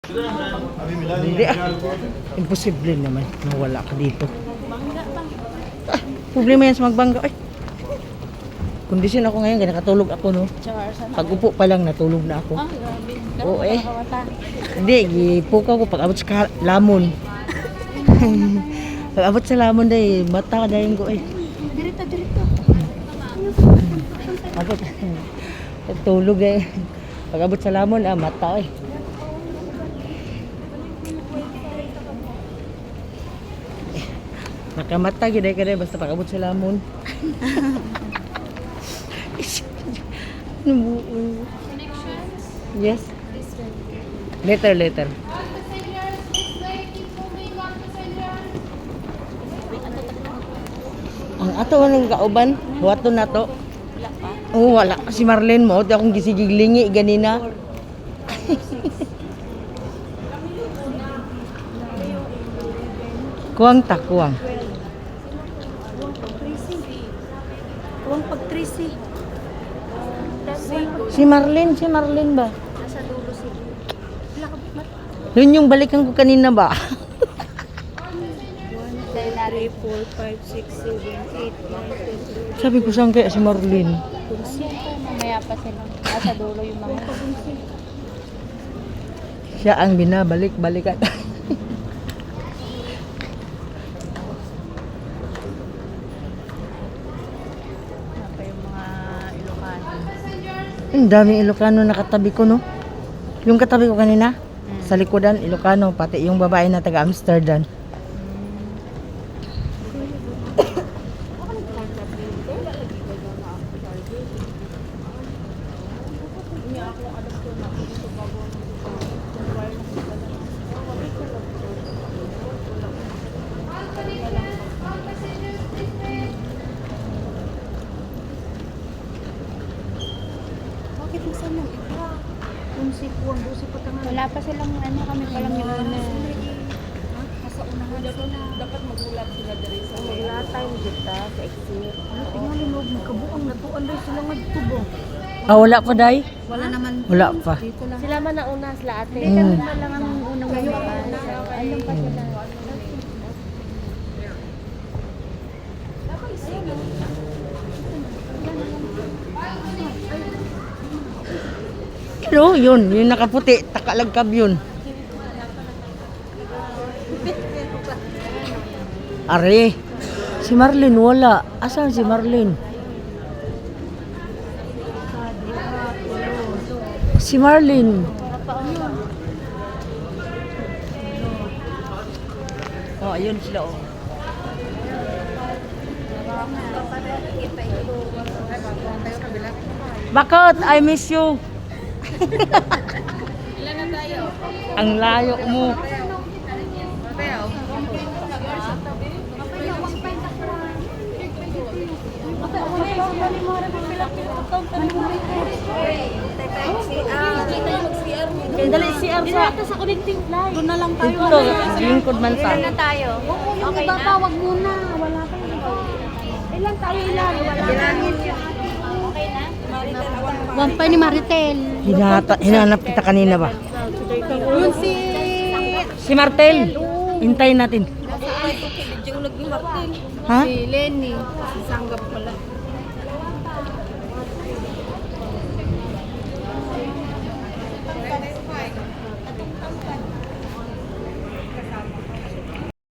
Hindi imposible naman nawala ka dito. Problema yan sa magbangga. Ay, kondisyon ako ngayon, nakatulog ako, no? Pag upo pa lang, natulog na ako. Oo eh. Hindi, gipukaw ko pag abot sa lamon. Pag abot sa lamon dahil, mata ka dahil ko eh. Dirito. Abot, tulog eh. Pag abot sa lamon, mata eh. Nakamata, giday basta pag abot sa lamon. Yes. Later. Ang ato anong kauban? Wato na to. Wala pa. Oo, wala. Si Marlene mo, di akong gisigiglingi ganina. Kuwang takwang. Kuwang pag 3C. Si Marlene ba? Nasa dulo si. Wala ka mat. Yun yung balikan ko kanina ba? 1, 2, 3, 4, 5, 6, 7, 8, 9, 10. Sabi ko saan kaya si Marlene? Kung sino, mamaya pa sila. Nasa dulo yung mga. Siya ang binabalik-balikan. Apa yung mga Ilocano. Ang daming Ilocano nakatabi ko, no? Yung katabi ko kanina, sa likodan, Ilocano, pati yung babae na taga Amsterdam. Bakit masan ng iba? Kung si Puang, si Patangan. Wala pa silang ano, kami pa lang yung una. Nasa unahan sila. Dapat magulat sila dari sa wala tayong dita sa exit. Ano, tingnan mo, magkabuang natuan doon sila nga tubo. Wala pa, Day? Wala naman. Wala pa. Sila man nauna sila ate. Mm. Kami pa lang ang unang lumabas. Anong pa sila? Pero yun, yung nakaputi, takalagkab yun. Are, si Marlene wala. Asan si Marlene? Si Marlene. Oh, ayun sila oh. Bakit? I miss you. Ilan na tayo? Ang layo mo. Dali CR sa connecting flight. Doon na lang tayo. dito, lingkod man ta. Ilan na tayo? Okay na. Wag muna. Wala pa yun. Ilan tayo ilan? Bilangin yun. Okay na? Wampa ni Maritel. Hinanap kita kanina ba? Yun Si Martel. Hintayin natin. Nasaan? Yung naging Martel. Ha? Si Lenny. Si Sanggap pala.